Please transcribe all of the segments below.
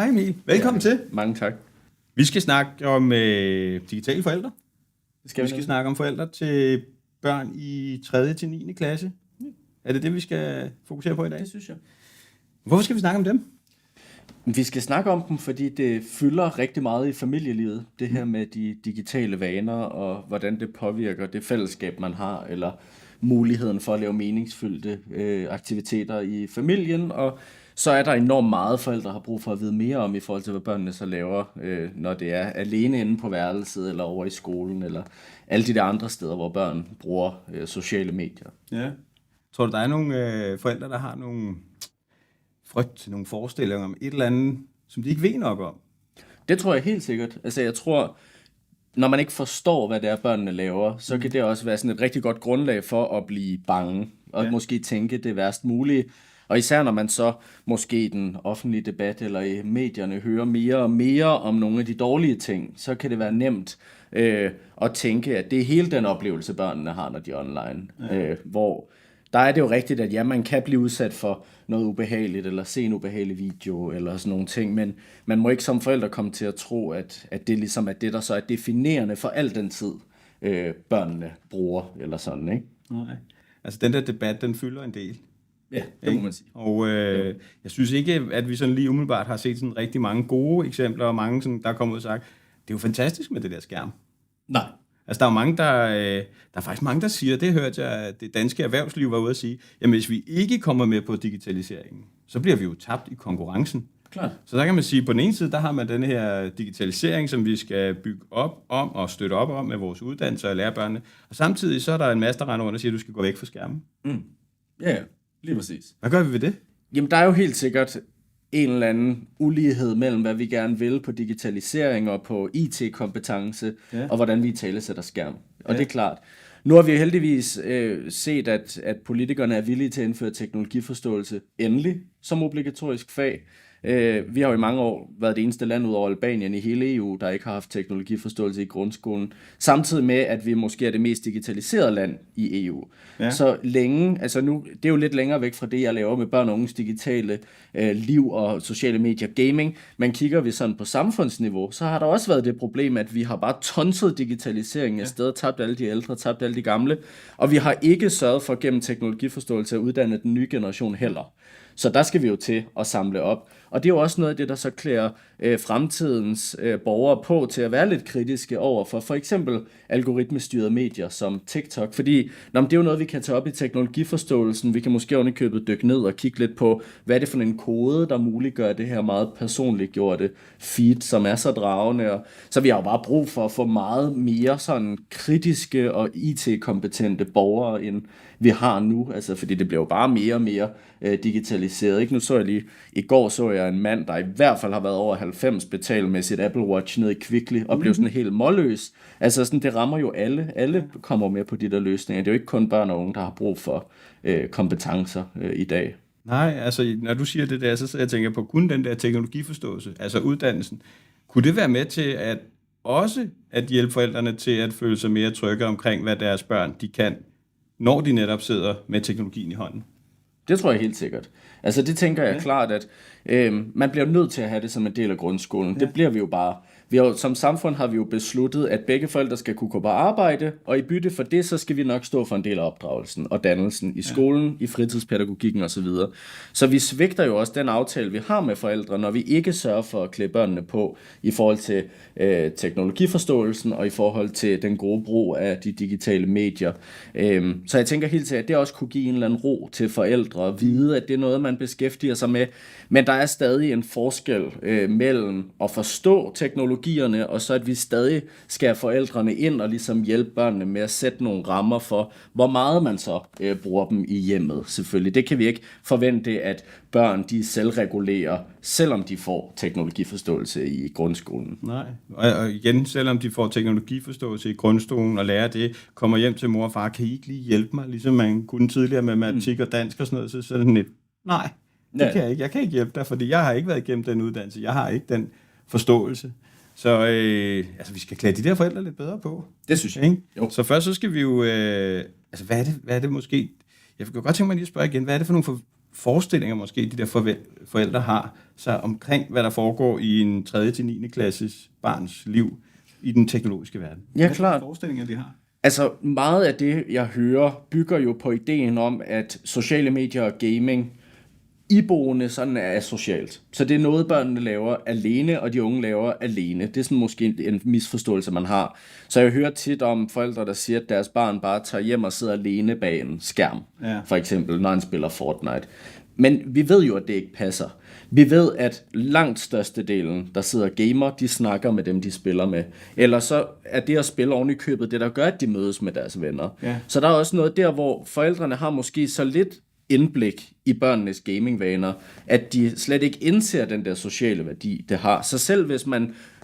Hej Emil, velkommen til. Mange tak. Vi skal snakke om digitale forældre. Vi skal snakke om forældre til børn i 3. til 9. klasse. Er det det, vi skal fokusere på i dag? Det synes jeg. Hvorfor skal vi snakke om dem? Vi skal snakke om dem, fordi det fylder rigtig meget i familielivet. Det her med de digitale vaner, og hvordan det påvirker det fællesskab, man har, eller muligheden for at lave meningsfyldte aktiviteter i familien. Og så er der enormt meget, forældre har brug for at vide mere om, i forhold til, hvad børnene så laver, når det er alene inde på værelset, eller over i skolen, eller alle de der andre steder, hvor børn bruger sociale medier. Ja. Tror du, der er nogle forældre, der har nogle frygt, nogle forestillinger om et eller andet, som de ikke ved nok om? Det tror jeg helt sikkert. Altså jeg tror, når man ikke forstår, hvad det er, børnene laver, så kan det også være sådan et rigtig godt grundlag for at blive bange, og måske tænke det værst mulige. Og især når man så måske i den offentlige debat eller i medierne hører mere og mere om nogle af de dårlige ting, så kan det være nemt at tænke, at det er hele den oplevelse, børnene har, når de er online. Hvor der er det jo rigtigt, at man kan blive udsat for noget ubehageligt, eller se en ubehagelig video, eller sådan nogle ting, men man må ikke som forældre komme til at tro, at det ligesom er det, der så er definerende for al den tid, børnene bruger, eller sådan, ikke? Nej. Altså den der debat, den fylder en del. Ja, det må man sige. Og jeg synes ikke, at vi sådan lige umiddelbart har set sådan rigtig mange gode eksempler, og mange, sådan, der er kommet ud og sagt, det er jo fantastisk med det der skærm. Nej. Altså, der er faktisk mange, der siger, det hørte jeg, at det danske erhvervsliv var ude at sige, jamen hvis vi ikke kommer med på digitaliseringen, så bliver vi jo tabt i konkurrencen. Klart. Så der kan man sige, på den ene side, der har man den her digitalisering, som vi skal bygge op om og støtte op om med vores uddannelser og lærebørnene. Og samtidig så er der en masse, der render rundt og siger, at du skal gå væk fra skærmen. Ja, lige præcis. Hvad gør vi ved det? Jamen, der er jo helt sikkert en eller anden ulighed mellem, hvad vi gerne vil på digitalisering og på IT-kompetence, og hvordan vi italesætter skærm. Og det er klart. Nu har vi heldigvis set, at politikerne er villige til at indføre teknologiforståelse endelig som obligatorisk fag. Vi har jo i mange år været det eneste land ud over Albanien i hele EU, der ikke har haft teknologiforståelse i grundskolen. Samtidig med, at vi måske er det mest digitaliserede land i EU. Ja. Så længe, altså nu, det er jo lidt længere væk fra det, jeg laver med børn og unges digitale liv og sociale medier, gaming. Men kigger vi sådan på samfundsniveau, så har der også været det problem, at vi har bare tonset digitaliseringen af stedet, tabt alle de ældre, tabt alle de gamle. Og vi har ikke sørget for gennem teknologiforståelse at uddanne den nye generation heller. Så der skal vi jo til at samle op. Og det er jo også noget af det, der så klæder fremtidens borgere på til at være lidt kritiske over for eksempel algoritmestyrede medier som TikTok. Fordi det er jo noget, vi kan tage op i teknologiforståelsen. Vi kan måske ovenikøbet dykke ned og kigge lidt på, hvad er det for en kode, der muliggør det her meget personligt gjorte feed, som er så dragende. Så vi har jo bare brug for at få meget mere sådan kritiske og IT-kompetente borgere, end vi har nu. Altså, fordi det bliver jo bare mere og mere digitaliseret. Ikke? Nu så jeg lige, i går så jeg en mand, der i hvert fald har været over 90 betalt med sit Apple Watch ned i Kvickly, og blev sådan helt målløs. Altså sådan, det rammer jo alle. Alle kommer med på de der løsninger. Det er jo ikke kun børn og unge, der har brug for kompetencer i dag. Nej, altså når du siger det der, så jeg tænker på kun den der teknologiforståelse, altså uddannelsen. Kunne det være med til at hjælpe forældrene til at føle sig mere trygge omkring, hvad deres børn de kan, når de netop sidder med teknologien i hånden? Det tror jeg helt sikkert. Altså det tænker jeg klart, at man bliver nødt til at have det som en del af grundskolen. Det bliver vi jo bare. Som samfund har vi jo besluttet, at begge forældre skal kunne gå på arbejde, og i bytte for det, så skal vi nok stå for en del af opdragelsen og dannelsen i skolen, i fritidspædagogikken osv. Så vi svigter jo også den aftale, vi har med forældre, når vi ikke sørger for at klæde børnene på i forhold til teknologiforståelsen og i forhold til den gode brug af de digitale medier. Så jeg tænker helt til, at det også kunne give en eller anden ro til forældre at vide, at det er noget, man beskæftiger sig med. Men der er stadig en forskel mellem at forstå teknologierne, og så at vi stadig skal have forældrene ind og ligesom hjælpe børnene med at sætte nogle rammer for, hvor meget man så bruger dem i hjemmet, selvfølgelig. Det kan vi ikke forvente, at børn de selvregulerer, selvom de får teknologiforståelse i grundskolen. Nej, og igen, selvom de får teknologiforståelse i grundskolen og lærer det, kommer hjem til mor og far, kan I ikke lige hjælpe mig, ligesom man kunne tidligere med matematik og dansk og sådan noget, så sådan lidt, nej, det kan jeg ikke. Jeg kan ikke hjælpe dig, fordi jeg har ikke været igennem den uddannelse. Jeg har ikke den forståelse. Så vi skal klæde de der forældre lidt bedre på. Det synes jeg. Ikke? Så først så skal vi jo... hvad er det måske... Jeg kan godt tænke mig lige at spørge igen. Hvad er det for nogle forestillinger måske, de der forældre har, så omkring, hvad der foregår i en 3. til 9. klasses barns liv i den teknologiske verden. Ja, klart. Hvad forestillinger de har? Altså, meget af det, jeg hører, bygger jo på ideen om, at sociale medier og gaming iboende sådan er socialt. Så det er noget, børnene laver alene, og de unge laver alene. Det er sådan måske en misforståelse, man har. Så jeg hører tit om forældre, der siger, at deres barn bare tager hjem og sidder alene bag en skærm. Ja. For eksempel, når han spiller Fortnite. Men vi ved jo, at det ikke passer. Vi ved, at langt størstedelen, der sidder gamer, de snakker med dem, de spiller med. Eller så er det at spille oven i købet det, der gør, at de mødes med deres venner. Ja. Så der er også noget der, hvor forældrene har måske så lidt indblik i børnenes gamingvaner, at de slet ikke indser den der sociale værdi, det har. Så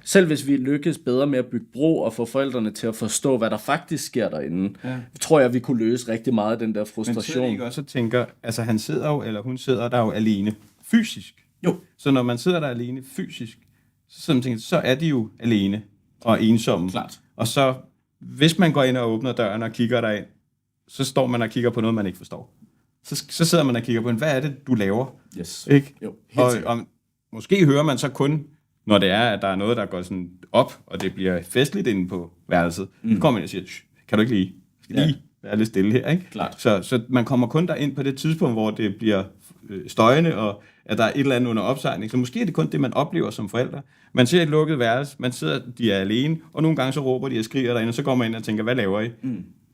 selv hvis vi lykkes bedre med at bygge bro og få forældrene til at forstå, hvad der faktisk sker derinde, tror jeg, vi kunne løse rigtig meget af den der frustration. Men ikke også tænker, altså han sidder jo, eller hun sidder der jo alene fysisk. Jo. Så når man sidder der alene fysisk, så er de jo alene og ensomme. Klart. Og så, hvis man går ind og åbner døren og kigger derind, så står man og kigger på noget, man ikke forstår. Så sidder man og kigger på, hvad er det, du laver? Yes. Ikke? Jo, og måske hører man så kun, når det er, at der er noget, der går sådan op, og det bliver festligt inde på værelset. Så kommer man og siger, kan du ikke lige være lidt stille her? Ikke? Klart. Så man kommer kun derind på det tidspunkt, hvor det bliver støjende, og at der er et eller andet under opsejling. Så måske er det kun det, man oplever som forældre. Man ser et lukket værelse, man sidder, de er alene, og nogle gange så råber de og skriger derinde, og så går man ind og tænker, hvad laver I?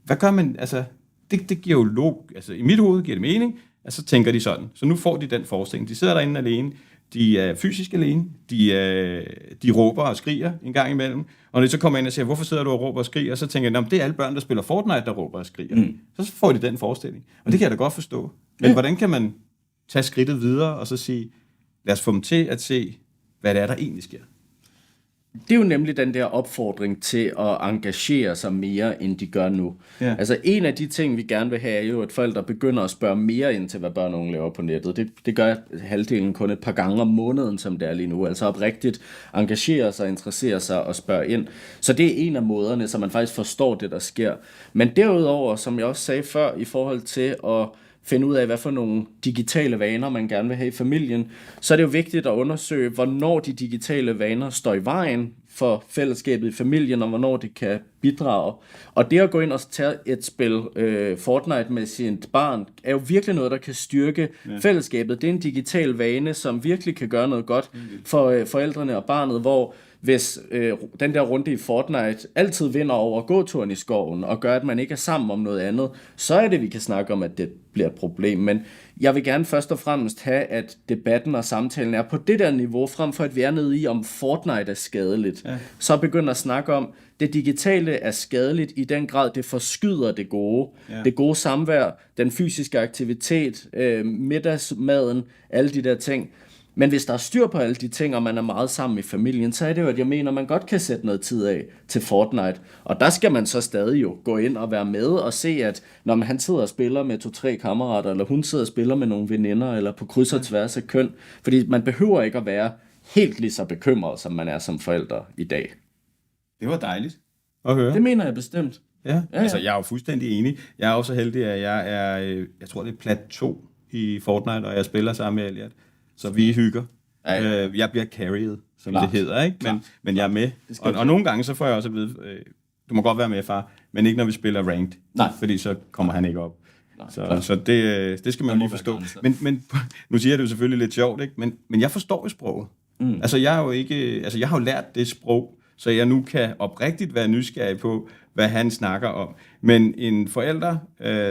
Hvad gør man? Altså, det giver jo altså i mit hoved giver det mening, at så tænker de sådan. Så nu får de den forestilling. De sidder derinde alene, de er fysisk alene, de råber og skriger en gang imellem, og når de så kommer ind og siger, hvorfor sidder du og råber og skriger, så tænker jeg, det er alle børn, der spiller Fortnite, der råber og skriger. Så får de den forestilling. Og det kan jeg da godt forstå. Men hvordan kan man tage skridtet videre og så sige, lad os få dem til at se, hvad det er, der egentlig sker? Det er jo nemlig den der opfordring til at engagere sig mere, end de gør nu. Ja. Altså en af de ting, vi gerne vil have, er jo, at forældre begynder at spørge mere ind til, hvad børn og unge laver på nettet. Det gør halvdelen kun et par gange om måneden, som det er lige nu. Altså oprigtigt engagere sig, interessere sig og spørge ind. Så det er en af måderne, så man faktisk forstår det, der sker. Men derudover, som jeg også sagde før, i forhold til at finde ud af, hvad for nogle digitale vaner, man gerne vil have i familien, så er det jo vigtigt at undersøge, hvornår de digitale vaner står i vejen for fællesskabet i familien, og hvornår det kan bidrage. Og det at gå ind og tage et spil Fortnite med sit barn, er jo virkelig noget, der kan styrke fællesskabet. Det er en digital vane, som virkelig kan gøre noget godt for forældrene og barnet, hvor hvis den der runde i Fortnite altid vinder over gåturen i skoven, og gør, at man ikke er sammen om noget andet, så er det, vi kan snakke om, at det bliver et problem. Men jeg vil gerne først og fremmest have, at debatten og samtalen er på det der niveau, frem for at vi er nede i, om Fortnite er skadeligt. Ja. Så begynder at snakke om, det digitale er skadeligt i den grad, det forskyder det gode. Ja. Det gode samvær, den fysiske aktivitet, middagsmaden, alle de der ting. Men hvis der er styr på alle de ting, og man er meget sammen i familien, så er det jo, at jeg mener, man godt kan sætte noget tid af til Fortnite. Og der skal man så stadig jo gå ind og være med og se, at når han sidder og spiller med 2-3 kammerater, eller hun sidder og spiller med nogle veninder, eller på kryds og tværs af køn. Fordi man behøver ikke at være helt lige så bekymret, som man er som forældre i dag. Det var dejligt at høre. Det mener jeg bestemt. Ja. Altså jeg er jo fuldstændig enig. Jeg er også heldig, at jeg tror det er plat 2 i Fortnite, og jeg spiller sammen med Elliot. Så vi hygger. Ja. Jeg bliver carried, som det hedder, ikke? Men jeg er med. Og nogle gange så får jeg også at vide, du må godt være med, far, men ikke når vi spiller ranked. Nej. Fordi så kommer han ikke op. Nej, så det skal man lige forstå. Men nu siger jeg det jo selvfølgelig lidt sjovt, ikke? Men jeg forstår jo sproget. Altså jeg har jo lært det sprog, så jeg nu kan oprigtigt være nysgerrig på, hvad han snakker om. Men en forælder,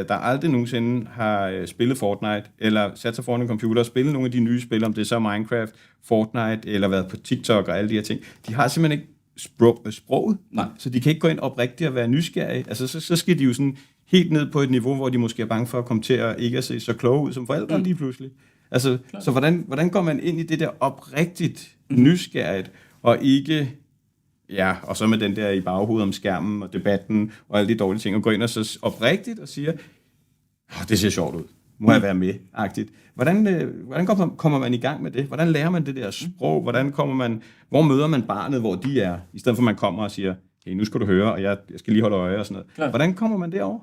der aldrig nogensinde har spillet Fortnite, eller sat sig foran en computer og spillet nogle af de nye spil, om det er så Minecraft, Fortnite, eller været på TikTok og alle de her ting, de har simpelthen ikke sproget. Nej. Så de kan ikke gå ind oprigtigt og være nysgerrige. Altså så skal de jo sådan helt ned på et niveau, hvor de måske er bange for at komme til at ikke at se så kloge ud som forældre lige pludselig. Altså, så hvordan går man ind i det der oprigtigt nysgerrigt, og ikke... Ja, og så med den der i baghovedet om skærmen og debatten og alle de dårlige ting, og går ind og så oprigtigt og siger, det ser sjovt ud, må jeg være med-agtigt. Hvordan kommer man i gang med det? Hvordan lærer man det der sprog? Hvor møder man barnet, hvor de er? I stedet for at man kommer og siger, hey, nu skal du høre, og jeg skal lige holde øje og sådan noget. Klar. Hvordan kommer man derover?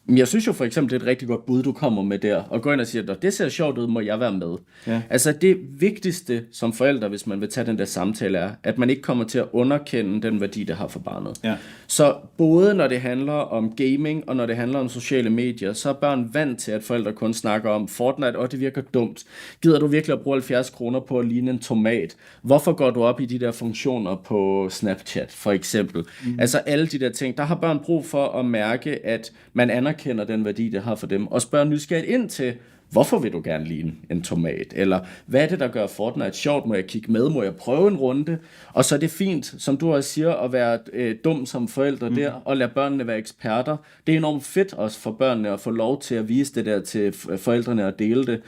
Jeg synes jo for eksempel, det er et rigtig godt bud, du kommer med der, og går ind og siger, at det ser sjovt ud, må jeg være med. Ja. Altså det vigtigste som forældre, hvis man vil tage den der samtale, er, at man ikke kommer til at underkende den værdi, det har for barnet. Ja. Så både når det handler om gaming, og når det handler om sociale medier, så er børn vant til, at forældre kun snakker om Fortnite, og det virker dumt. Gider du virkelig at bruge 70 kroner på at ligne en tomat? Hvorfor går du op i de der funktioner på Snapchat, for eksempel? Altså alle de der ting, der har børn brug for at mærke, at man anerkender den værdi, det har for dem, og spørger nysgerrigt ind til, hvorfor vil du gerne ligne en tomat? Eller hvad er det, der gør Fortnite sjovt? Må jeg kigge med? Må jeg prøve en runde? Og så er det fint, som du også siger, at være dum som forældre der, og lade børnene være eksperter. Det er enormt fedt også for børnene at få lov til at vise det der til forældrene og dele det.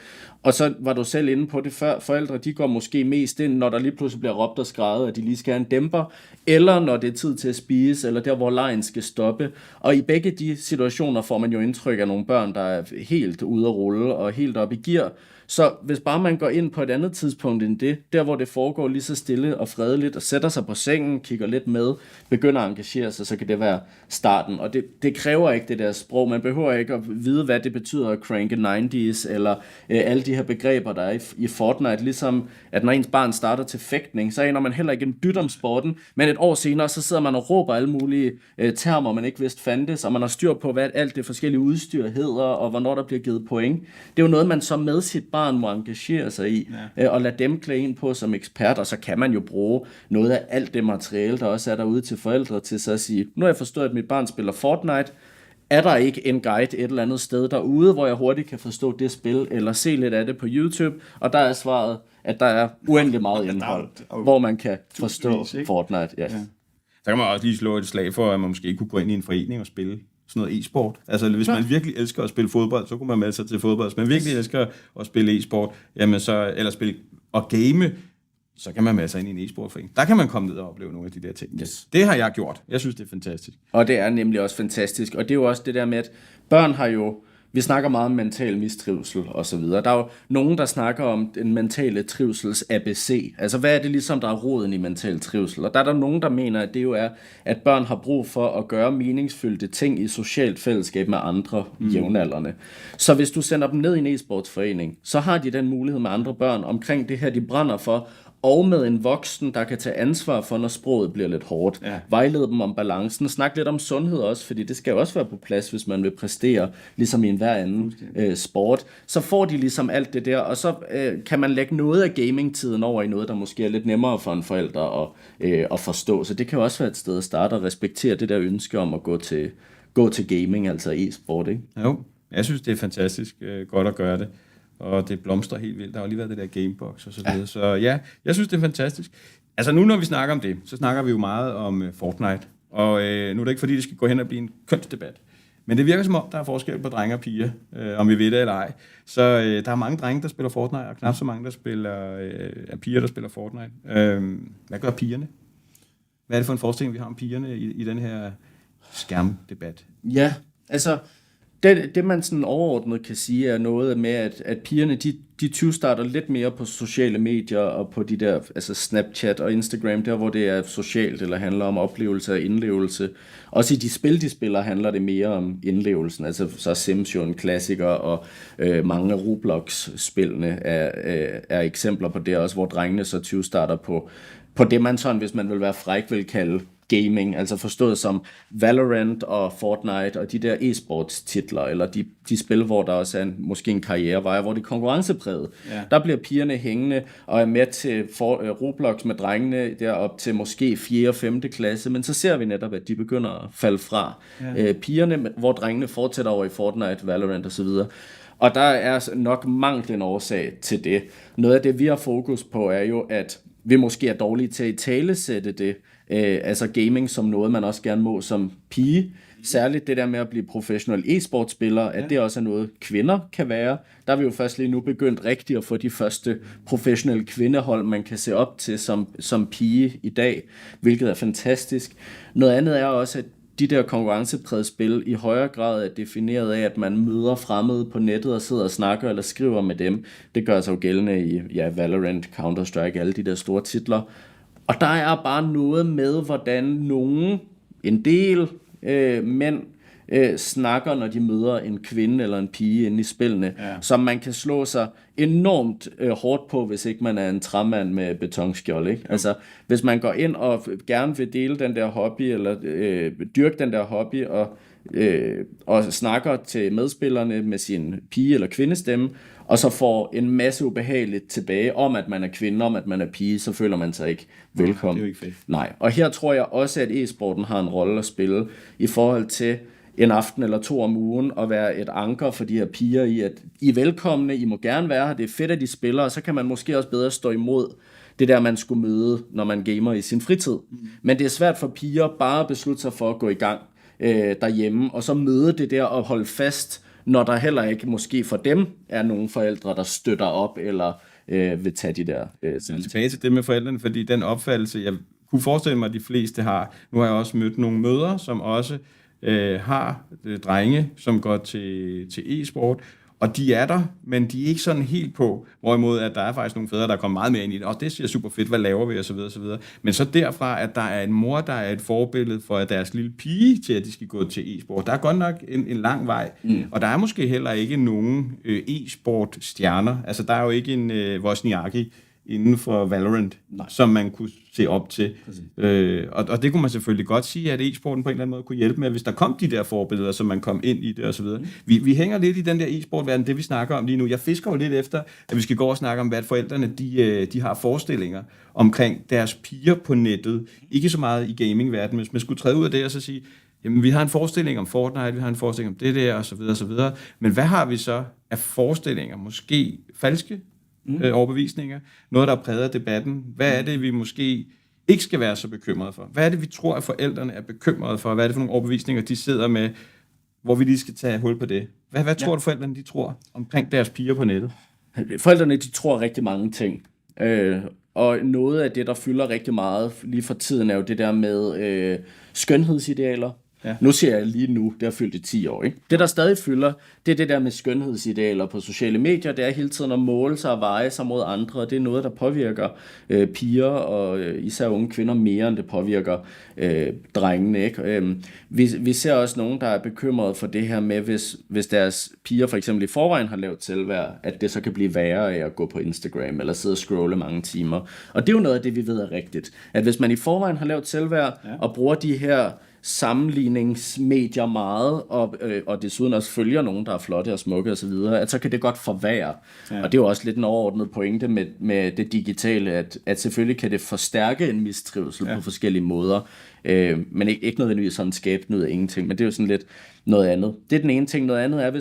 Og så var du selv inde på det før. Forældre, de går måske mest ind, når der lige pludselig bliver råbt og skreget, at de lige skal have en dæmper, eller når det er tid til at spise, eller der, hvor legen skal stoppe. Og i begge de situationer får man jo indtryk af nogle børn, der er helt ude at rulle og helt op i gear. Så hvis bare man går ind på et andet tidspunkt end det, der hvor det foregår lige så stille og fredeligt, og sætter sig på sengen, kigger lidt med, begynder at engagere sig, så kan det være starten. Og det kræver ikke det der sprog. Man behøver ikke at vide, hvad det betyder at cranke 90's, eller alle de her begreber, der er i Fortnite. Ligesom at når ens barn starter til fægtning, så aner man heller ikke en dyt om sporten, men et år senere, så sidder man og råber alle mulige termer, man ikke vidste fandtes, og man har styr på, hvad alt det forskellige udstyr hedder, og hvornår der bliver givet point. Det er jo noget, man så med sit barn må engagere sig i, og lade dem klæde ind på som ekspert, og så kan man jo bruge noget af alt det materiale, der også er derude til forældre, til så at sige, nu har jeg forstået, at mit barn spiller Fortnite, er der ikke en guide et eller andet sted derude, hvor jeg hurtigt kan forstå det spil, eller se lidt af det på YouTube, og der er svaret, at der er uendelig meget indhold, hvor man kan forstå Fortnite. Ja. Så kan man også lige slå et slag for, at man måske kunne gå ind i en forening og spille sådan noget e-sport. Altså hvis man virkelig elsker at spille fodbold, så kunne man melde sig til fodbold. Hvis man virkelig elsker at spille e-sport, jamen så, eller spille og game, så kan man melde sig ind i en e-sportforening. Der kan man komme ned og opleve nogle af de der ting. Yes. Det har jeg gjort. Jeg synes, det er fantastisk. Og det er nemlig også fantastisk. Og det er jo også det der med, at børn har jo, vi snakker meget om mental mistrivsel og så videre. Der er jo nogen, der snakker om den mentale trivsels ABC. Altså, hvad er det ligesom, der er roden i mental trivsel? Og der er der nogen, der mener, at det jo er, at børn har brug for at gøre meningsfyldte ting i socialt fællesskab med andre jævnaldrende. Så hvis du sender dem ned i en e-sportsforening, så har de den mulighed med andre børn omkring det her, de brænder for, og med en voksen, der kan tage ansvar for, når sproget bliver lidt hårdt. Ja. Vejlede dem om balancen. Snak lidt om sundhed også, fordi det skal jo også være på plads, hvis man vil præstere, ligesom i en hver anden sport. Så får de ligesom alt det der, og så kan man lægge noget af gamingtiden over i noget, der måske er lidt nemmere for en forælder at forstå. Så det kan jo også være et sted at starte og respektere det der ønske om at gå til gaming, altså e-sport, ikke? Jo, jeg synes, det er fantastisk godt at gøre det. Og det blomstrer helt vildt. Der har jo lige været det der Gamebox og så videre. Så ja, jeg synes, det er fantastisk. Altså nu, når vi snakker om det, så snakker vi jo meget om Fortnite. Og nu er det ikke, fordi det skal gå hen og blive en kønsdebat. Men det virker som om, der er forskel på drenge og piger, om vi ved det eller ej. Så der er mange drenge, der spiller Fortnite, og knap så mange, der spiller piger, der spiller Fortnite. Hvad gør pigerne? Hvad er det for en forestilling, vi har om pigerne i den her skærmdebat? Ja, altså det man sådan overordnet kan sige, er noget med, at pigerne, de 20 starter lidt mere på sociale medier og på de der, altså Snapchat og Instagram, der hvor det er socialt eller handler om oplevelse og indlevelse. Også i de spil, de spiller, handler det mere om indlevelsen. Altså så er Sims jo en klassiker, og mange af Roblox-spillene er eksempler på det også, hvor drengene så 20 starter på det, man sådan, hvis man vil være fræk, vil kalde gaming, altså forstået som Valorant og Fortnite og de der e-sports titler, eller de spil, hvor der også er måske en karrierevej, hvor det er konkurrencepræget. Ja. Der bliver pigerne hængende og er med til Roblox med drengene derop til måske 4. og 5. klasse, men så ser vi netop, at de begynder at falde fra. Ja. Pigerne, hvor drengene fortsætter over i Fortnite, Valorant og så videre. Og der er nok manglen årsag til det. Noget af det, vi har fokus på, er jo, at vi måske er dårlige til at italesætte det, altså gaming som noget, man også gerne må som pige. Særligt det der med at blive professionel e-sportspiller, at det også er noget, kvinder kan være. Der er vi jo først lige nu begyndt rigtigt at få de første professionelle kvindehold, man kan se op til som pige i dag, hvilket er fantastisk. Noget andet er også, at de der konkurrenceprægede spil i højere grad er defineret af, at man møder fremmede på nettet og sidder og snakker eller skriver med dem. Det gør sig jo gældende i Valorant, Counter-Strike, alle de der store titler. Og der er bare noget med, hvordan en del mænd snakker, når de møder en kvinde eller en pige inde i spillene, som man kan slå sig enormt hårdt på, hvis ikke man er en træmand med betonskjold, ikke? Altså, hvis man går ind og gerne vil dele den der hobby, eller dyrke den der hobby, og snakker til medspillerne med sin pige- eller kvindestemme, og så får en masse ubehageligt tilbage om, at man er kvinde, om at man er pige, så føler man sig ikke velkommen. Det er jo ikke fedt. Nej, og her tror jeg også, at e-sporten har en rolle at spille i forhold til en aften eller 2 om ugen, og være et anker for de her piger i, at I er velkomne, I må gerne være her, det er fedt, at de spiller, og så kan man måske også bedre stå imod det der, man skulle møde, når man gamer i sin fritid. Men det er svært for piger bare at beslutte sig for at gå i gang derhjemme, og så møde det der og holde fast, når der heller ikke måske for dem er nogle forældre, der støtter op, eller vil tage de der... Tilbage til det med forældrene, fordi den opfattelse, jeg kunne forestille mig, at de fleste har. Nu har jeg også mødt nogle mødre, som også har drenge, som går til e-sport, og de er der, men de er ikke sådan helt på, hvorimod at der er faktisk nogle fædre, der kommer meget mere ind i det, og det ser super fedt, hvad laver vi, og så videre, og så videre. Men så derfra, at der er en mor, der er et forbillede for deres lille pige, til at de skal gå til e-sport. Der er godt nok en lang vej, og der er måske heller ikke nogen e-sport-stjerner. Altså, der er jo ikke en Wozniacki inden for Valorant, som man kunne se op til. Og det kunne man selvfølgelig godt sige, at e-sporten på en eller anden måde kunne hjælpe med, hvis der kom de der forbilleder, som man kom ind i det og så videre. Vi hænger lidt i den der e-sportverden, det vi snakker om lige nu. Jeg fisker jo lidt efter, at vi skal gå og snakke om, hvad forældrene de har forestillinger omkring deres piger på nettet. Ikke så meget i gamingverdenen, hvis man skulle træde ud af det og så sige, jamen vi har en forestilling om Fortnite, vi har en forestilling om det der og så videre og så videre. Men hvad har vi så af forestillinger? Måske falske overbevisninger. Noget, der præger debatten. Hvad er det, vi måske ikke skal være så bekymrede for? Hvad er det, vi tror, at forældrene er bekymrede for? Hvad er det for nogle overbevisninger, de sidder med, hvor vi lige skal tage hul på det? Hvad tror du, forældrene de tror omkring deres piger på nettet? Forældrene, de tror rigtig mange ting. Og noget af det, der fylder rigtig meget lige for tiden, er jo det der med skønhedsidealer. Ja. Nu siger jeg lige nu, det har fyldt i 10 år. Ikke? Det, der stadig fylder, det er det der med skønhedsidealer på sociale medier. Det er hele tiden at måle sig og veje sig mod andre, og det er noget, der påvirker piger og især unge kvinder mere, end det påvirker drengene. Ikke? Vi ser også nogen, der er bekymrede for det her med, hvis deres piger for eksempel i forvejen har lavt selvværd, at det så kan blive værre af at gå på Instagram eller sidde og scrolle mange timer. Og det er jo noget af det, vi ved er rigtigt. At hvis man i forvejen har lavt selvværd og bruger de her sammenligningsmedier meget, og desuden også følger nogen, der er flotte og smukke osv., at så kan det godt forværre. Ja. Og det er jo også lidt en overordnet pointe med det digitale, at selvfølgelig kan det forstærke en mistrivsel på forskellige måder, men ikke nødvendigvis sådan skabe noget af ingenting, men det er jo sådan lidt noget andet. Det er den ene ting. Noget andet er,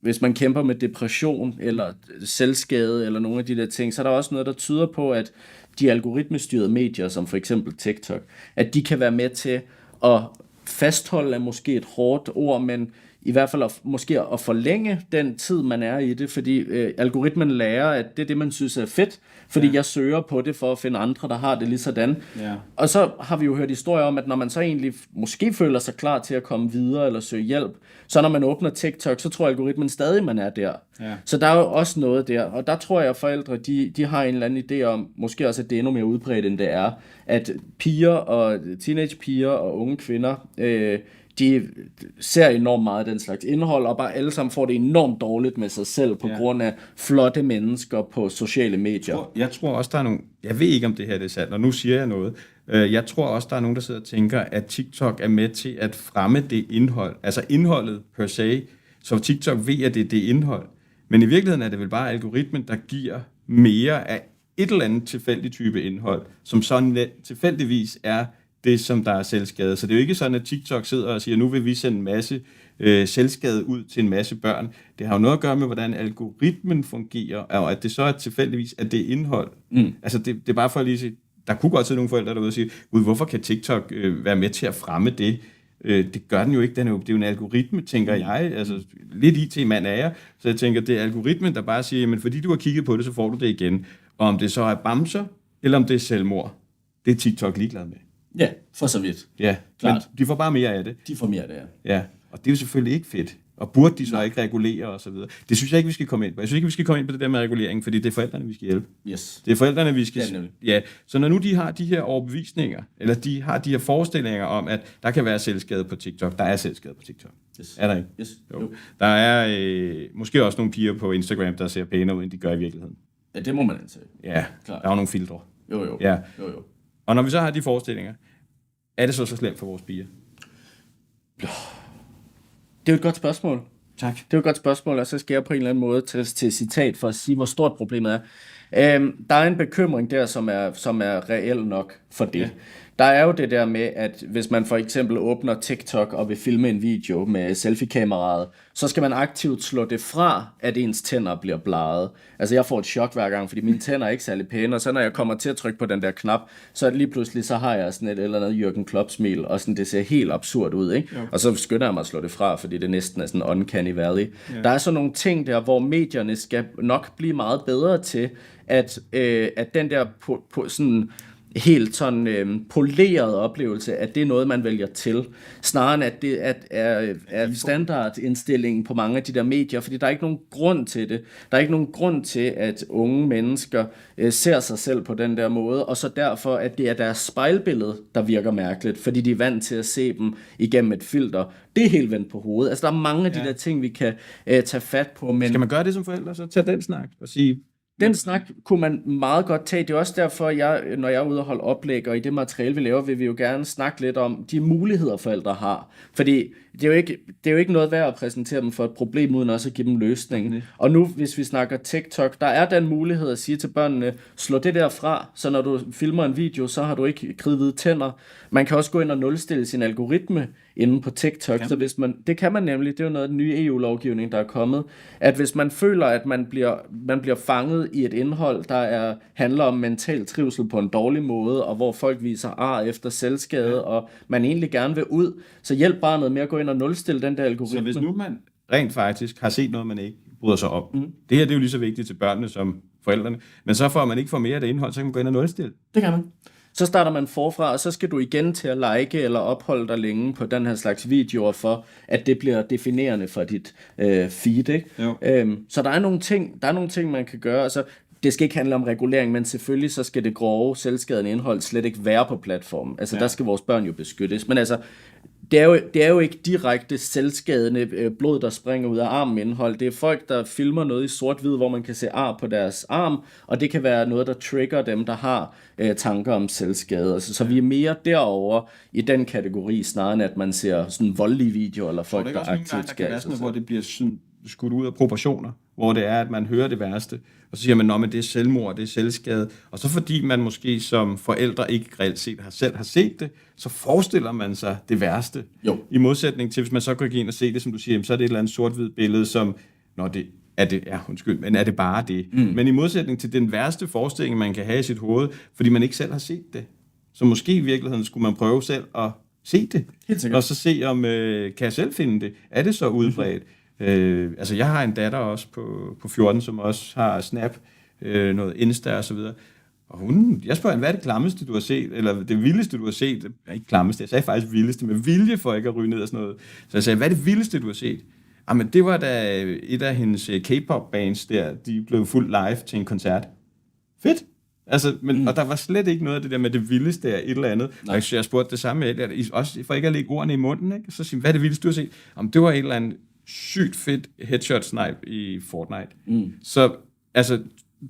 hvis man kæmper med depression eller selvskade eller nogle af de der ting, så er der også noget, der tyder på, at de algoritmestyrede medier, som for eksempel TikTok, at de kan være med til at fastholde måske et hårdt ord, men i hvert fald måske at forlænge den tid, man er i det, fordi algoritmen lærer, at det er det, man synes er fedt, fordi jeg søger på det for at finde andre, der har det lige sådan. Ja. Og så har vi jo hørt historier om, at når man så egentlig måske føler sig klar til at komme videre eller søge hjælp, så når man åbner TikTok, så tror algoritmen stadig, man er der. Ja. Så der er jo også noget der, og der tror jeg, at forældre, de har en eller anden idé om, måske også, at det er endnu mere udbredt, end det er, at piger og teenagepiger og unge kvinder, de ser enormt meget den slags indhold, og bare alle sammen får det enormt dårligt med sig selv, på grund af flotte mennesker på sociale medier. Jeg tror også, der er nogle... Jeg ved ikke, om det her er sandt, og nu siger jeg noget. Jeg tror også, der er nogen, der sidder og tænker, at TikTok er med til at fremme det indhold. Altså indholdet per se. Så TikTok ved, at det er det indhold. Men i virkeligheden er det vel bare algoritmen, der giver mere af et eller andet tilfældig type indhold, som sådan tilfældigvis er det, som der er selvskade. Så det er jo ikke sådan, at TikTok sidder og siger, nu vil vi sende en masse selvskade ud til en masse børn. Det har jo noget at gøre med, hvordan algoritmen fungerer, og at det så er tilfældigvis, at det er indhold. Altså, det er bare for at lige sige, der kunne godt sidde nogle forældre derude og sige, hvorfor kan TikTok være med til at fremme det? Det gør den jo ikke. Det er jo en algoritme, tænker jeg. Altså, lidt IT-mand er jeg. Så jeg tænker, det er algoritmen, der bare siger, men fordi du har kigget på det, så får du det igen. Og om det så er bamser, eller om det er selvmord, det er TikTok ligeglad med. Ja, for så vidt. Ja, klart. Men de får bare mere af det. De får mere af det, ja. Ja, og det er jo selvfølgelig ikke fedt. Og burde de så ikke regulere og så videre? Det synes jeg ikke, vi skal komme ind på. Jeg synes ikke, vi skal komme ind på det der med regulering, fordi det er forældrene, vi skal hjælpe. Yes. Det er forældrene, vi skal... Ja, så når nu de har de her overbevisninger, eller de har de her forestillinger om, at der kan være selvskade på TikTok. Der er selvskade på TikTok. Yes. Er der ikke? Yes. Jo. Der er måske også nogle piger på Instagram, der ser pænere ud, end de gør i virkeligheden. Ja, det må man antage. Ja, klart. Der er jo nogle filtre. Jo. Ja. Jo. Og når vi så har de forestillinger, er det så slemt for vores piger? Det er jo et godt spørgsmål. Tak. Det er jo et godt spørgsmål, og så skal jeg på en eller anden måde til citat for at sige, hvor stort problemet er. Der er en bekymring der, som er reel nok for det. Ja. Der er jo det der med, at hvis man for eksempel åbner TikTok og vil filme en video med selfie-kameraet, så skal man aktivt slå det fra, at ens tænder bliver bladet. Altså jeg får et chok hver gang, fordi mine tænder er ikke særlig pæne, og så når jeg kommer til at trykke på den der knap, så lige pludselig så har jeg sådan et eller andet Jürgen Klopp-smil, og sådan, det ser helt absurd ud, ikke? Jo. Og så skynder jeg mig at slå det fra, fordi det næsten er sådan uncanny valley. Ja. Der er så nogle ting der, hvor medierne skal nok blive meget bedre til, at den der sådan helt sådan poleret oplevelse, at det er noget, man vælger til, snarere end at det er standardindstillingen på mange af de der medier, fordi der er ikke nogen grund til det. Der er ikke nogen grund til, at unge mennesker ser sig selv på den der måde, og så derfor, at det er deres spejlbillede, der virker mærkeligt, fordi de er vant til at se dem igennem et filter. Det er helt vendt på hovedet. Altså, der er mange af de der ting, vi kan tage fat på. Men skal man gøre det som forældre, så tage den snak og sige... Den snak kunne man meget godt tage. Det er også derfor, når jeg er ude og holde oplæg, og i det materiale, vi laver, vil vi jo gerne snakke lidt om de muligheder, forældre har. Fordi det er jo ikke noget værd at præsentere dem for et problem, uden også at give dem løsningen. Og nu, hvis vi snakker TikTok, der er den mulighed at sige til børnene, slå det der fra, så når du filmer en video, så har du ikke kridhvide tænder. Man kan også gå ind og nulstille sin algoritme inde på TikTok. Så hvis det kan man nemlig, det er jo noget af den nye EU-lovgivning, der er kommet, at hvis man føler, at man bliver fanget i et indhold, der handler om mental trivsel på en dårlig måde, og hvor folk viser ar efter selvskade, og man egentlig gerne vil ud, så hjælp barnet med at gå ind og nulstille den der algoritme. Så hvis nu man rent faktisk har set noget, man ikke bryder sig om, det her det er jo lige så vigtigt til børnene som forældrene, men så får man ikke mere af det indhold, så kan man gå ind og nulstille. Det kan man. Så starter man forfra, og så skal du igen til at like eller opholde dig længe på den her slags videoer, for at det bliver definerende for dit feed, ikke? Så der er nogle ting, man kan gøre. Altså, det skal ikke handle om regulering, men selvfølgelig så skal det grove, selvskadende indhold slet ikke være på platformen. Altså, der skal vores børn jo beskyttes. Men altså, det er jo ikke direkte selvskadende blod, der springer ud af armen indhold. Det er folk, der filmer noget i sort-hvid, hvor man kan se ar på deres arm, og det kan være noget, der trigger dem, der har tanker om selvskade. Altså, så vi er mere derover i den kategori, snarere end at man ser sådan voldelige videoer, eller folk, der aktivt skader sig. Hvor det bliver sådan skudt ud af proportioner, hvor det er, at man hører det værste, og så siger man, at det er selvmord, det er selvskade, og så fordi man måske som forældre ikke reelt set selv har set det, så forestiller man sig det værste. Jo. I modsætning til, hvis man så går ind og se det, som du siger, så er det et eller andet sort-hvid billede, som, men er det bare det? Men i modsætning til den værste forestilling, man kan have i sit hoved, fordi man ikke selv har set det. Så måske i virkeligheden skulle man prøve selv at se det, og så se, om kan jeg selv finde det? Er det så udbredt? Altså jeg har en datter også på 14, som også har Snap, noget Insta og så videre. Og jeg spørger hende, hvad er det klammeste, du har set, eller det vildeste, du har set? Ikke klammeste, jeg sagde faktisk vildeste, med vilje for ikke at ryge ned og sådan noget. Så jeg sagde, hvad er det vildeste, du har set? Jamen det var da et af hendes K-pop bands der, de blev fuldt live til en koncert. Fedt! Altså, og der var slet ikke noget af det der med det vildeste af et eller andet. Og jeg spurgte det samme med, også for ikke at lægge ordene i munden, ikke? Så siger hvad er det vildeste, du har set? Jamen det var et eller andet sygt fedt headshot snipe i Fortnite. Så altså,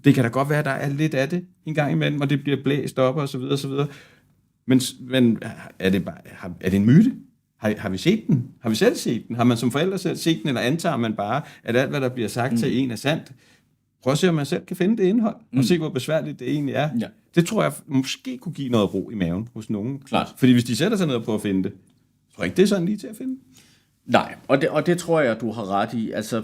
det kan da godt være, at der er lidt af det en gang imellem, og det bliver blæst op og så videre og så videre. Men er det en myte? Har vi set den? Har vi selv set den? Har man som forældre selv set den, eller antager man bare, at alt, hvad der bliver sagt til en er sandt? Prøv at se, om man selv kan finde det indhold, og se, hvor besværligt det egentlig er. Ja. Det tror jeg måske kunne give noget ro i maven hos nogen. Klart. Fordi hvis de sætter sig ned og prøver at finde det, tror jeg ikke, det er sådan lige til at finde. Nej, og det tror jeg, du har ret i. Altså,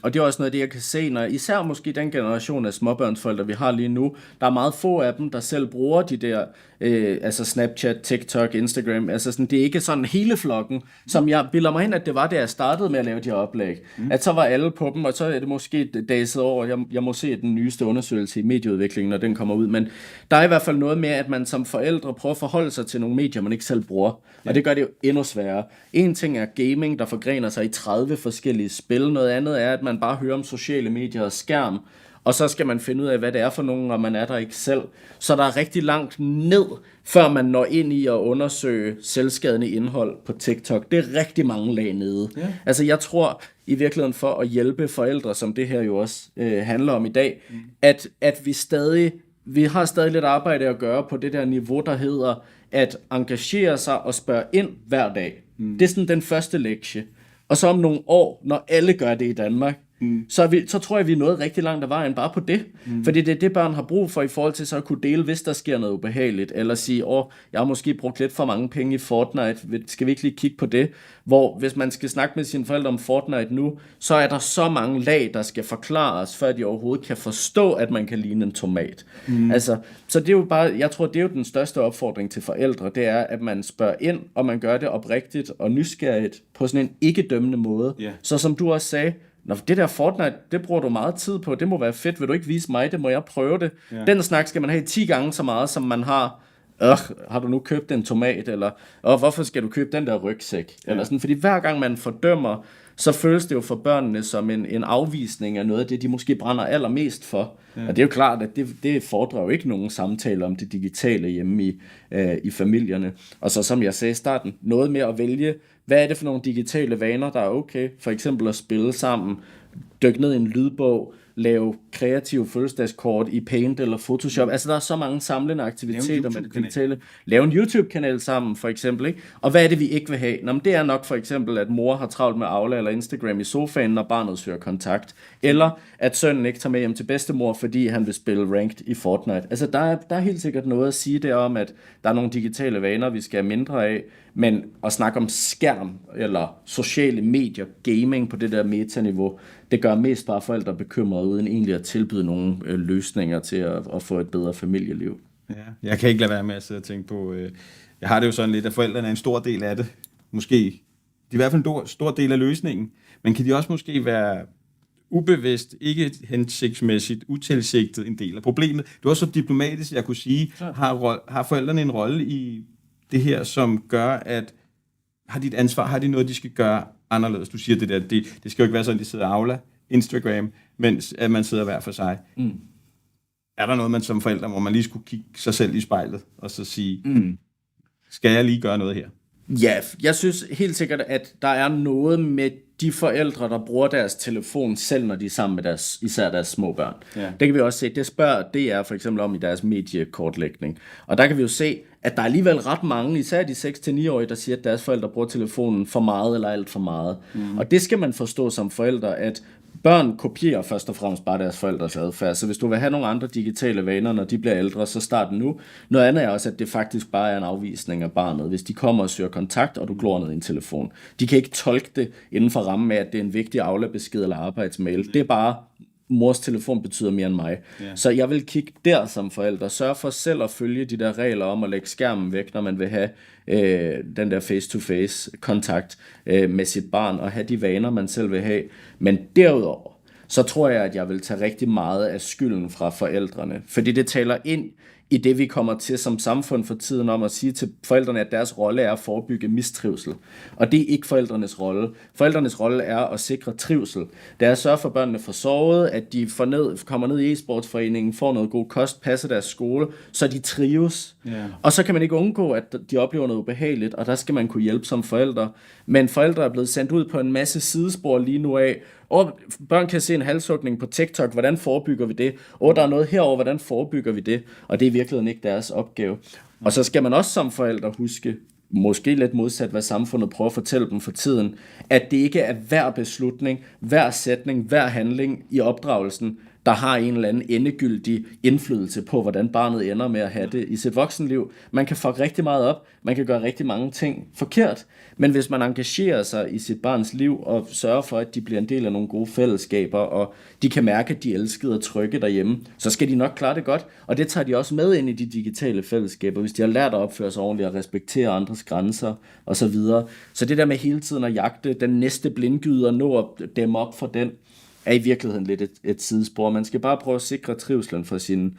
og det er også noget af det, jeg kan se, når især måske den generation af småbørnsforældre, vi har lige nu, der er meget få af dem, der selv bruger de der, altså Snapchat, TikTok, Instagram, altså sådan, det er ikke sådan hele flokken, som jeg bilder mig ind, at det var, da jeg startede med at lave de her oplæg, at så var alle på dem, og så er det måske dagset over, jeg må se den nyeste undersøgelse i medieudviklingen, når den kommer ud, men der er i hvert fald noget med, at man som forældre prøver at forholde sig til nogle medier, man ikke selv bruger, og det gør det jo endnu sværere. En ting er gaming, gaming, der forgrener sig i 30 forskellige spil. Noget andet er, at man bare hører om sociale medier og skærm, og så skal man finde ud af, hvad det er for nogen, og man er der ikke selv. Så der er rigtig langt ned, før man når ind i at undersøge selvskadende indhold på TikTok. Det er rigtig mange lag nede. Ja. Altså jeg tror i virkeligheden for at hjælpe forældre, som det her jo også handler om i dag, at vi har stadig lidt arbejde at gøre på det der niveau, der hedder at engagere sig og spørge ind hver dag. Det er sådan den første lektie. Og så om nogle år, når alle gør det i Danmark, så tror jeg, vi er nået rigtig langt af vejen bare på det. Fordi det er det, børn har brug for i forhold til så at kunne dele, hvis der sker noget ubehageligt. Eller sige, jeg har måske brugt lidt for mange penge i Fortnite. Skal vi ikke lige kigge på det? Hvor hvis man skal snakke med sine forældre om Fortnite nu, så er der så mange lag, der skal forklares, før de overhovedet kan forstå, at man kan ligne en tomat. Altså, så det er jo bare, jeg tror, det er jo den største opfordring til forældre, det er, at man spørger ind, og man gør det oprigtigt og nysgerrigt på sådan en ikke-dømmende måde. Yeah. Så som du også sagde, det der Fortnite, det bruger du meget tid på, det må være fedt, vil du ikke vise mig det, må jeg prøve det. Yeah. Den snak skal man have 10 gange så meget, som man har, har du nu købt en tomat, eller hvorfor skal du købe den der rygsæk? Yeah. Eller sådan, fordi hver gang man fordømmer, så føles det jo for børnene som en afvisning af noget af det, de måske brænder allermest for. Ja. Og det er jo klart, at det fordrer jo ikke nogen samtaler om det digitale hjemme i familierne. Og så som jeg sagde i starten, noget med at vælge, hvad er det for nogle digitale vaner, der er okay? For eksempel at spille sammen, dykke ned i en lydbog, lave kreative fødselsdagskort i Paint eller Photoshop. Altså der er så mange samlende aktiviteter med det digitale. Lave en YouTube-kanal sammen for eksempel. Ikke? Og hvad er det, vi ikke vil have? Nå, men det er nok for eksempel, at mor har travlt med Aula eller Instagram i sofaen, når barnet søger kontakt. Eller at sønnen ikke tager med hjem til bedstemor, fordi han vil spille ranked i Fortnite. Altså der er helt sikkert noget at sige der om, at der er nogle digitale vaner, vi skal have mindre af. Men at snakke om skærm eller sociale medier, gaming på det der metaniveau, det gør mest bare forældre bekymrede, uden egentlig at tilbyde nogle løsninger til at få et bedre familieliv. Ja, jeg kan ikke lade være med at sidde og tænke på, jeg har det jo sådan lidt, at forældrene er en stor del af det. Måske, de er i hvert fald en stor del af løsningen, men kan de også måske være ubevidst, ikke hensigtsmæssigt, utilsigtet en del af problemet? Det var så diplomatisk, jeg kunne sige, har forældrene en rolle i det her, som gør, at har de et ansvar, har de noget, de skal gøre anderledes? Du siger det der, det skal jo ikke være sådan, de sidder i Aula, Instagram, mens at man sidder hver for sig. Er der noget, man som forældre, hvor man lige skulle kigge sig selv i spejlet, og så sige, skal jeg lige gøre noget her? Ja, jeg synes helt sikkert, at der er noget med de forældre, der bruger deres telefon selv, når de er sammen med især deres små børn. Ja. Det kan vi også se. Det spørger DR for eksempel om i deres mediekortlægning. Og der kan vi jo se, at der er alligevel ret mange, især de 6-9-årige, der siger, at deres forældre bruger telefonen for meget eller alt for meget. Og det skal man forstå som forældre, at børn kopierer først og fremmest bare deres forældres adfærd. Så hvis du vil have nogle andre digitale vaner, når de bliver ældre, så start nu. Noget andet er også, at det faktisk bare er en afvisning af barnet. Hvis de kommer og søger kontakt, og du glor ned i en telefon. De kan ikke tolke det inden for rammen af, at det er en vigtig Aula-besked eller arbejdsmail. Det er bare, mors telefon betyder mere end mig. Yeah. Så jeg vil kigge der som forældre. Sørg for selv at følge de der regler om at lægge skærmen væk, når man vil have den der face-to-face kontakt med sit barn, og have de vaner, man selv vil have. Men derudover, så tror jeg, at jeg vil tage rigtig meget af skylden fra forældrene. Fordi det taler ind i det, vi kommer til som samfund for tiden om at sige til forældrene, at deres rolle er at forebygge mistrivsel. Og det er ikke forældrenes rolle. Forældrenes rolle er at sikre trivsel. Det er at sørge for, at børnene får sovet, at de kommer ned i e-sportsforeningen, får noget god kost, passer deres skole, så de trives. Yeah. Og så kan man ikke undgå, at de oplever noget ubehageligt, og der skal man kunne hjælpe som forældre. Men forældre er blevet sendt ud på en masse sidespor lige nu af, børn kan se en halshugning på TikTok, hvordan forebygger vi det? Der er noget herover, hvordan forebygger vi det? Og det er i virkeligheden ikke deres opgave. Og så skal man også som forældre huske, måske lidt modsat, hvad samfundet prøver at fortælle dem for tiden, at det ikke er hver beslutning, hver sætning, hver handling i opdragelsen, der har en eller anden endegyldig indflydelse på, hvordan barnet ender med at have det i sit voksenliv. Man kan fuck rigtig meget op, man kan gøre rigtig mange ting forkert, men hvis man engagerer sig i sit barns liv og sørger for, at de bliver en del af nogle gode fællesskaber, og de kan mærke, at de er elskede og trygge derhjemme, så skal de nok klare det godt, og det tager de også med ind i de digitale fællesskaber, hvis de har lært at opføre sig ordentligt og respektere andres grænser osv. Så det der med hele tiden at jagte den næste blindgyde og nå at dæmme op for den, er i virkeligheden lidt et sidespor. Man skal bare prøve at sikre trivslen for sine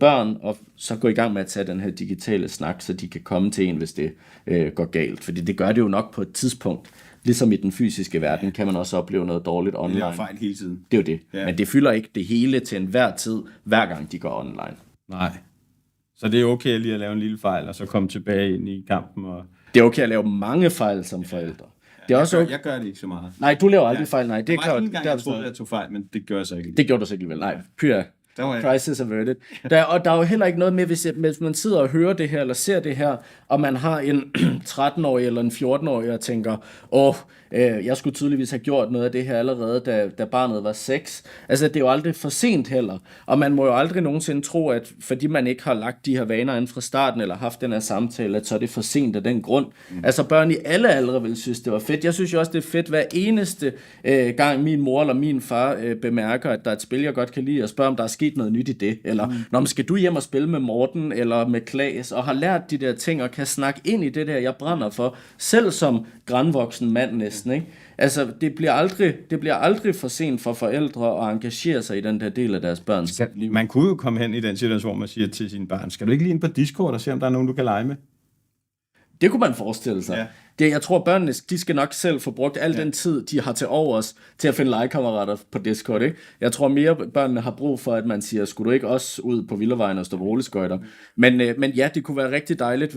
børn, og så gå i gang med at tage den her digitale snak, så de kan komme til en, hvis det går galt. Fordi det gør det jo nok på et tidspunkt. Ligesom i den fysiske verden, kan man også opleve noget dårligt online. Det er fejl hele tiden. Det er jo det. Ja. Men det fylder ikke det hele til enhver tid, hver gang de går online. Nej. Så det er okay lige at lave en lille fejl, og så komme tilbage ind i kampen. Og... Det er okay at lave mange fejl som forældre. Det er også jeg gør det ikke så meget. Nej, du laver aldrig fejl. Nej, det er klart. Jeg troede, jeg tog fejl, men det gør jeg så ikke. Det gjorde du så ikke alligevel. Nej, pyha. Crisis averted. Og der er jo heller ikke noget med, hvis man sidder og hører det her, eller ser det her, og man har en 13-årig eller en 14-årig, og tænker, jeg skulle tydeligvis have gjort noget af det her allerede, da barnet var 6. Altså, det er jo aldrig for sent heller. Og man må jo aldrig nogensinde tro, at fordi man ikke har lagt de her vaner inden fra starten, eller haft den her samtale, at så er det for sent af den grund. Altså, børn i alle aldre vil synes, det var fedt. Jeg synes jo også, det er fedt, hver eneste gang min mor eller min far bemærker, at der er et spil, jeg godt kan lide, og spørger, om der er sket noget nyt i det. Eller, når skal du hjem og spille med Morten, eller med Klaas, og har lært de der ting, og kan snakke ind i det der, jeg brænder for, selv som grandvoksen mand næsten, ikke? Altså, det bliver aldrig for sent for forældre at engagere sig i den der del af deres børns liv. Man kunne jo komme hen i den situation, hvor man siger til sine børn, skal du ikke lige ind på Discord og se, om der er nogen, du kan lege med? Det kunne man forestille sig. Ja. Jeg tror, børnene, de skal nok selv få brugt al den tid, de har til overs, til at finde legekammerater på Discord, ikke? Jeg tror mere, børnene har brug for, at man siger, skulle du ikke også ud på Villavejen og stå på rulleskøjter? Men ja, det kunne være rigtig dejligt,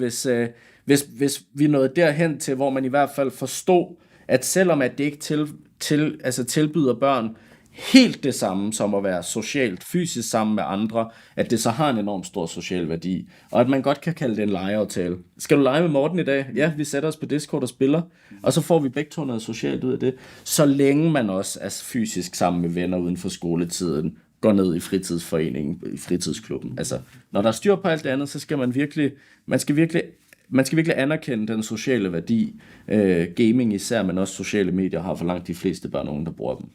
hvis vi nåede derhen til, hvor man i hvert fald forstod, at selvom at det ikke tilbyder børn helt det samme som at være socialt, fysisk sammen med andre, at det så har en enormt stor social værdi, og at man godt kan kalde det en legeaftale. Skal du lege med Morten i dag? Ja, vi sætter os på Discord og spiller, og så får vi begge to noget socialt ud af det, så længe man også er fysisk sammen med venner uden for skoletiden, går ned i fritidsforeningen, i fritidsklubben. Altså, når der er styr på alt det andet, så skal man skal virkelig anerkende den sociale værdi, gaming især, men også sociale medier har for langt de fleste børn og unge, der bruger dem.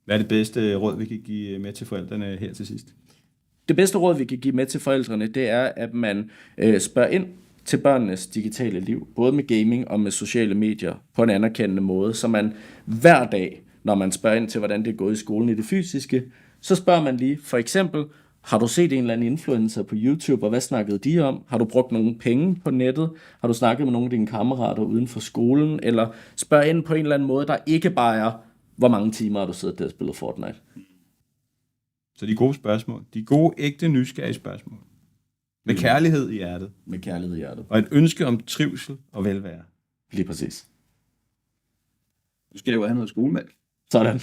Hvad er det bedste råd, vi kan give med til forældrene her til sidst? Det bedste råd, vi kan give med til forældrene, det er, at man spørger ind til børnenes digitale liv, både med gaming og med sociale medier, på en anerkendende måde, så man hver dag, når man spørger ind til, hvordan det er gået i skolen i det fysiske, så spørger man lige, for eksempel, har du set en eller anden influencer på YouTube, og hvad snakkede de om? Har du brugt nogle penge på nettet? Har du snakket med nogle af dine kammerater uden for skolen? Eller spørg ind på en eller anden måde, der ikke bare er, hvor mange timer har du siddet der og spillet Fortnite? Så de gode spørgsmål. De gode, ægte, nysgerrige spørgsmål. Med kærlighed i hjertet. Med kærlighed i hjertet. Og et ønske om trivsel og velvære. Lige præcis. Nu skal jeg jo have noget skolemælk. Sådan.